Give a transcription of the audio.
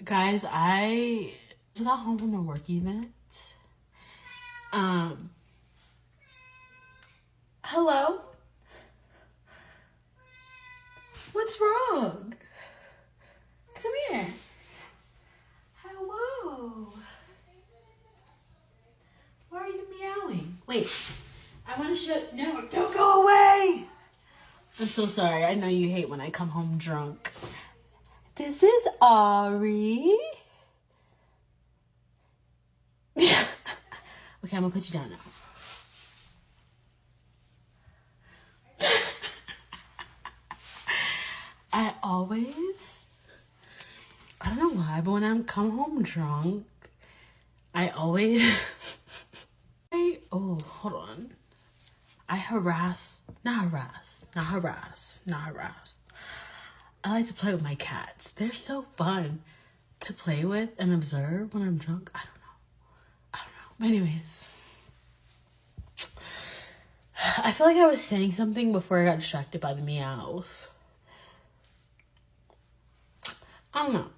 Guys, I just got home from a work event. Hello? What's wrong? Come here. Hello. Why are you meowing? Wait, I want to show. No, don't go away. I'm so sorry. I know you hate when I come home drunk. This is Ari. Okay, I'm gonna put you down now. I don't know why, but when I come home drunk, I always, hold on. Not harass. I like to play with my cats. They're so fun to play with and observe when I'm drunk. I don't know. But anyways, I feel like I was saying something before I got distracted by the meows. I don't know.